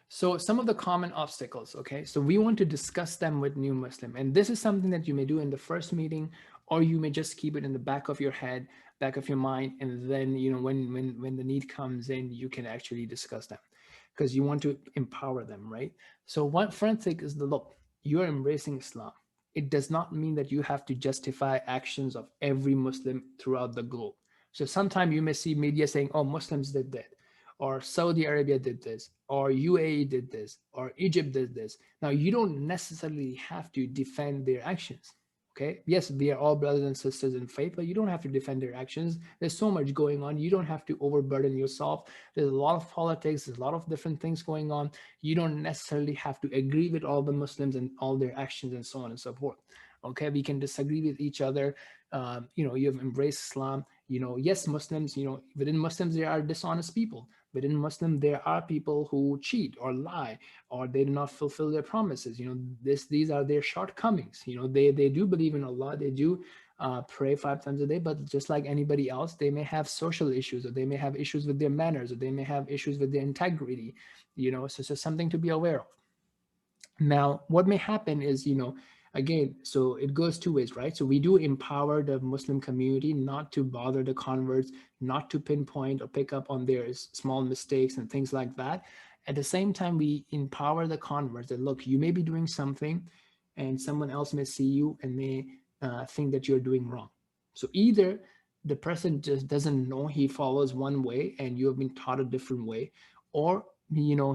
So some of the common obstacles, okay? So we want to discuss them with new Muslim. And this is something that you may do in the first meeting, or you may just keep it in the back of your head, back of your mind. And then, when the need comes in, you can actually discuss them because you want to empower them, right? So one front thing is the look, you're embracing Islam. It does not mean that you have to justify actions of every Muslim throughout the globe. So sometimes you may see media saying, oh, Muslims did that, or Saudi Arabia did this, or UAE did this, or Egypt did this. Now, you don't necessarily have to defend their actions. Okay. Yes, we are all brothers and sisters in faith, but you don't have to defend their actions. There's so much going on. You don't have to overburden yourself. There's a lot of politics, there's a lot of different things going on. You don't necessarily have to agree with all the Muslims and all their actions and so on and so forth. Okay, we can disagree with each other. You have embraced Islam. Yes, Muslims, within Muslims, there are dishonest people. Within Muslim, there are people who cheat or lie, or they do not fulfill their promises. These are their shortcomings. They do believe in Allah. They do pray 5 times a day, but just like anybody else, they may have social issues, or they may have issues with their manners, or they may have issues with their integrity. So something to be aware of. Now, what may happen is, again, so it goes two ways, right? So we do empower the Muslim community not to bother the converts, not to pinpoint or pick up on their small mistakes and things like that. At the same time, we empower the converts that, look, you may be doing something and someone else may see you and may think that you're doing wrong. So either the person just doesn't know, he follows one way and you have been taught a different way, or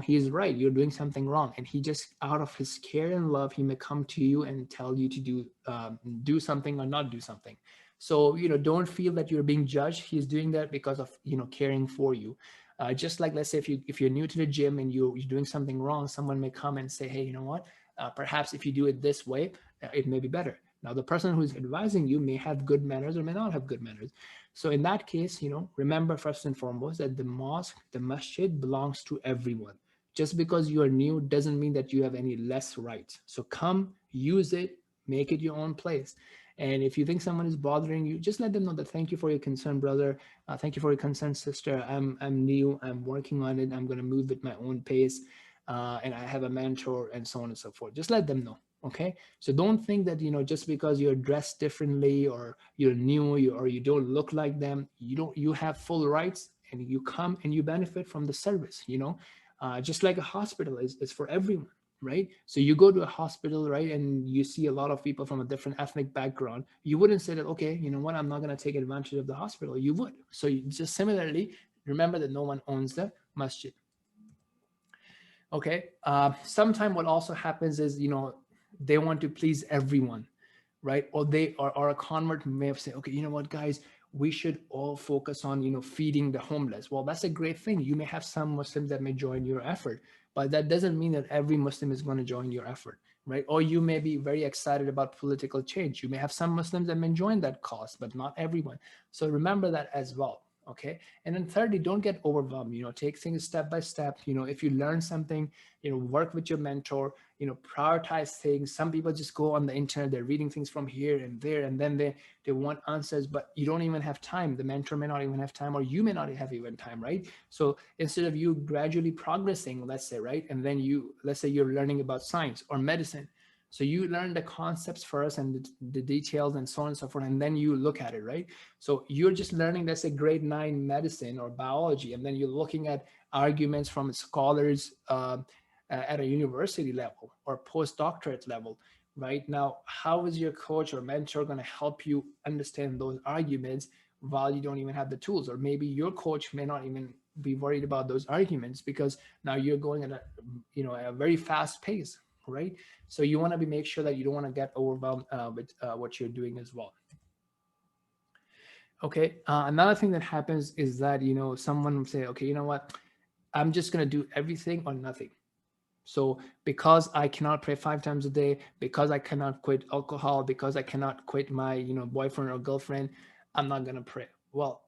he's right, you're doing something wrong, and he just, out of his care and love, he may come to you and tell you to do something or not do something. So don't feel that you're being judged. He's doing that because of caring for you. Just like, let's say, if you're new to the gym and you're doing something wrong, someone may come and say, hey, you know what, perhaps if you do it this way, it may be better. Now, the person who's advising you may have good manners or may not have good manners. So in that case, remember first and foremost that the mosque, the masjid, belongs to everyone. Just because you are new doesn't mean that you have any less rights. So come, use it, make it your own place. And if you think someone is bothering you, just let them know that, thank you for your concern, brother. Thank you for your concern, sister. I'm new. I'm working on it. I'm going to move at my own pace. And I have a mentor, and so on and so forth. Just let them know. Okay. So don't think that, just because you're dressed differently, or you're new, or you don't look like them, you have full rights, and you come and you benefit from the service. Just like a hospital is for everyone, right? So you go to a hospital, right, and you see a lot of people from a different ethnic background. You wouldn't say that, okay, you know what, I'm not going to take advantage of the hospital. You would. So just similarly, remember that no one owns the masjid. Okay. Sometime what also happens is, they want to please everyone, right? Or or a convert may have said, okay, you know what, guys, we should all focus on, feeding the homeless. Well, that's a great thing. You may have some Muslims that may join your effort, but that doesn't mean that every Muslim is going to join your effort, right? Or you may be very excited about political change. You may have some Muslims that may join that cause, but not everyone. So remember that as well. Okay. And then thirdly, don't get overwhelmed. Take things step by step. If you learn something, work with your mentor, prioritize things. Some people just go on the internet, they're reading things from here and there, and then they want answers, but you don't even have time. The mentor may not even have time, or you may not have even time, right? So instead of you gradually progressing, let's say, right, and then let's say you're learning about science or medicine, so you learn the concepts first and the details and so on and so forth, and then you look at it, right? So you're just learning, let's say, grade 9 medicine or biology, and then you're looking at arguments from scholars at a university level or postdoctorate level. Right now, how is your coach or mentor going to help you understand those arguments while you don't even have the tools? Or maybe your coach may not even be worried about those arguments, because now you're going at a very fast pace, right? So you want to make sure that you don't want to get overwhelmed with what you're doing as well. Okay. Another thing that happens is that, someone will say, okay, you know what, I'm just going to do everything or nothing. So because I cannot pray 5 times a day, because I cannot quit alcohol, because I cannot quit my, boyfriend or girlfriend, I'm not going to pray. Well,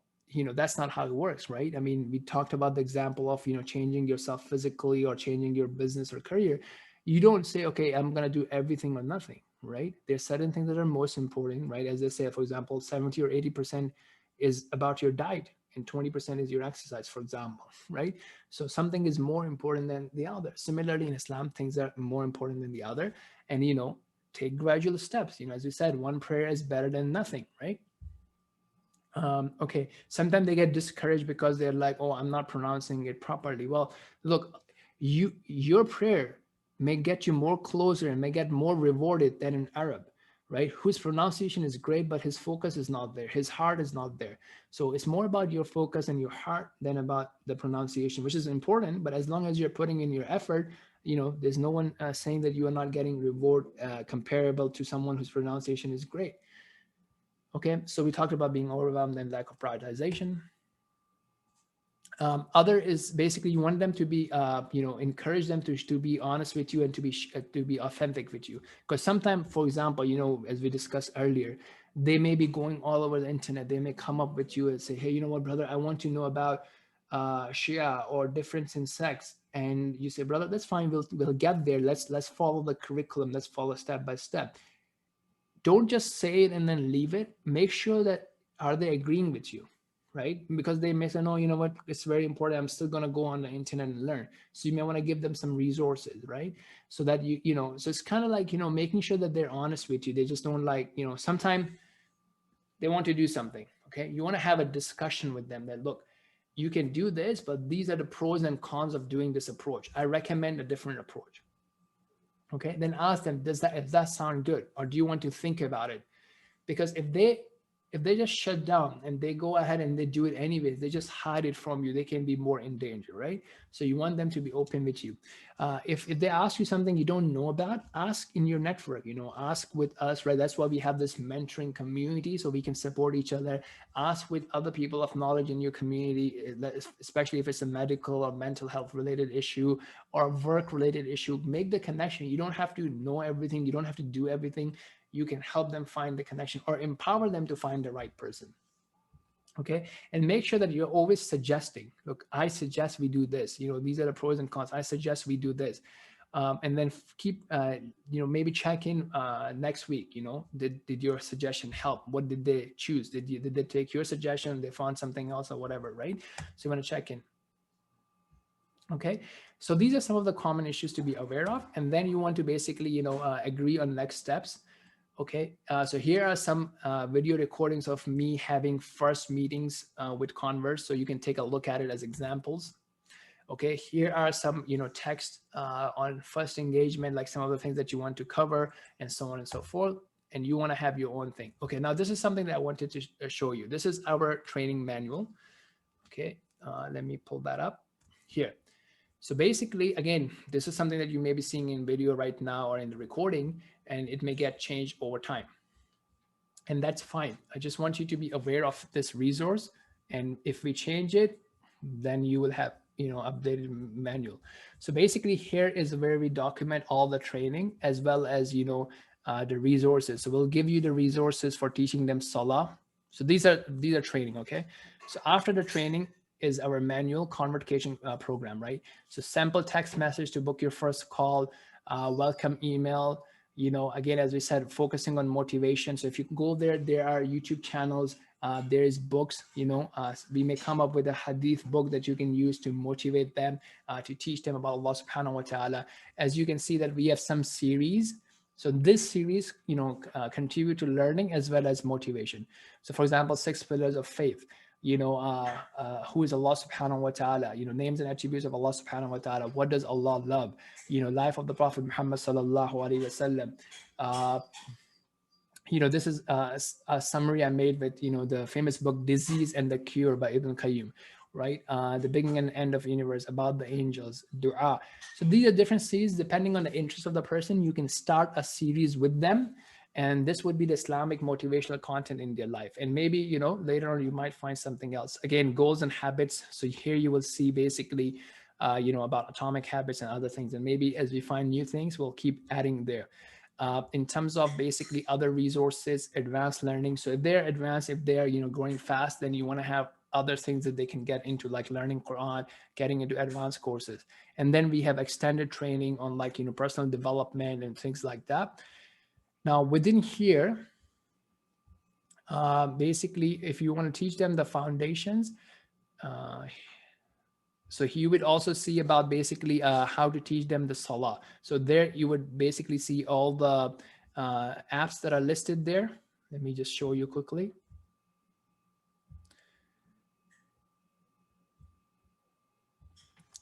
that's not how it works, right? I mean, we talked about the example of, changing yourself physically or changing your business or career. You don't say, okay, I'm going to do everything or nothing, right? There's certain things that are most important, right? As they say, for example, 70 or 80% is about your diet. and 20% is your exercise, for example, right? So something is more important than the other. Similarly, in Islam, things are more important than the other. And, take gradual steps. As we said, one prayer is better than nothing, right? Okay, sometimes they get discouraged because they're like, oh, I'm not pronouncing it properly. Well, look, your prayer may get you more closer and may get more rewarded than an Arab, right? Whose pronunciation is great, but his focus is not there. His heart is not there. So it's more about your focus and your heart than about the pronunciation, which is important. But as long as you're putting in your effort, there's no one saying that you are not getting reward comparable to someone whose pronunciation is great. Okay, so we talked about being overwhelmed and lack of prioritization. Other is basically you want them to be, encourage them to be honest with you and to be authentic with you. Because sometimes, for example, as we discussed earlier, they may be going all over the internet. They may come up with you and say, hey, you know what, brother, I want to know about Shia or difference in sex. And you say, brother, that's fine. We'll get there. Let's follow the curriculum. Let's follow step by step. Don't just say it and then leave it. Make sure that are they agreeing with you, right? Because they may say, no, you know what, it's very important. I'm still going to go on the internet and learn. So you may want to give them some resources, right? So that so it's kind of like, making sure that they're honest with you. They just don't like, sometimes they want to do something. Okay. You want to have a discussion with them that, look, you can do this, but these are the pros and cons of doing this approach. I recommend a different approach. Okay, then ask them, does that sound good, or do you want to think about it? Because if they just shut down and they go ahead and they do it anyways, they just hide it from you, they can be more in danger, right? So you want them to be open with you. If they ask you something you don't know about, ask in your network, ask with us, right? That's why we have this mentoring community, so we can support each other. Ask with other people of knowledge in your community, especially if it's a medical or mental health related issue or work related issue. Make the connection. You don't have to know everything, you don't have to do everything. You can help them find the connection or empower them to find the right person. Okay, and make sure that you're always suggesting, look, I suggest we do this, these are the pros and cons, I suggest we do this. And then keep maybe check in next week. Did your suggestion help? What did they choose? Did they take your suggestion, they found something else or whatever, right? So you want to check in. Okay, so these are some of the common issues to be aware of, and then you want to basically agree on next steps. Okay, so here are some video recordings of me having first meetings with converts, so you can take a look at it as examples. Okay, here are some text on first engagement, like some of the things that you want to cover and so on and so forth, and you want to have your own thing. Okay, now this is something that I wanted to show you. This is our training manual. Okay, let me pull that up here. So basically, again, this is something that you may be seeing in video right now or in the recording, and it may get changed over time. And that's fine. I just want you to be aware of this resource. And if we change it, then you will have, updated manual. So basically here is where we document all the training as well as, the resources. So we'll give you the resources for teaching them Salah. So these are training. Okay. So after the training is our manual convocation program, right? So sample text message to book your first call, welcome email, again, as we said, focusing on motivation. So if you go there, there are YouTube channels, there is books, we may come up with a hadith book that you can use to motivate them, to teach them about Allah subhanahu wa ta'ala. As you can see that we have some series. So this series, contribute to learning as well as motivation. So for example, 6 pillars of faith, who is Allah subhanahu wa ta'ala, names and attributes of Allah subhanahu wa ta'ala. What does Allah love? Life of the Prophet Muhammad sallallahu alaihi wasallam. This is a summary I made with, the famous book, Disease and the Cure by Ibn Qayyim, right? The beginning and end of the universe, about the angels, dua. So these are different series. Depending on the interest of the person, you can start a series with them. And this would be the Islamic motivational content in their life. And maybe, later on you might find something else. Again, goals and habits. So here you will see basically, about atomic habits and other things. And maybe as we find new things, we'll keep adding there. In terms of basically other resources, advanced learning. So if they're advanced, if they're, growing fast, then you want to have other things that they can get into, like learning Quran, getting into advanced courses. And then we have extended training on like, personal development and things like that. Now within here, basically, if you want to teach them the foundations, So you would also see about basically how to teach them the salah. So there you would basically see all the apps that are listed there. Let me just show you quickly.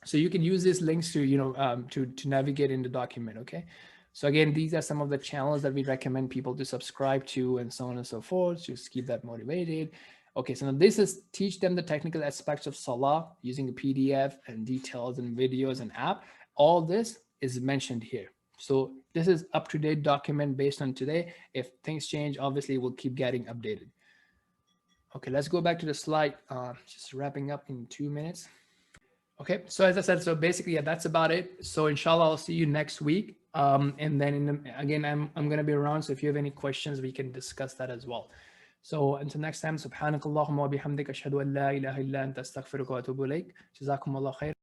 So you can use these links to to navigate in the document. Okay. So again, these are some of the channels that we recommend people to subscribe to, and so on and so forth. Just keep that motivated. Okay, so now this is teach them the technical aspects of Salah using a PDF and details and videos and app. All this is mentioned here. So this is up-to-date document based on today. If things change, obviously we'll keep getting updated. Okay, let's go back to the slide. Just wrapping up in 2 minutes. Okay, so as I said, so basically, yeah, that's about it. So inshallah, I'll see you next week. And then again, I'm gonna be around. So if you have any questions, we can discuss that as well. So until next time, subhanakallahumma wa bihamdika ashhadu an la ilaha illa anta astaghfiruka wa atubu ilaik. Jazakumullah khair.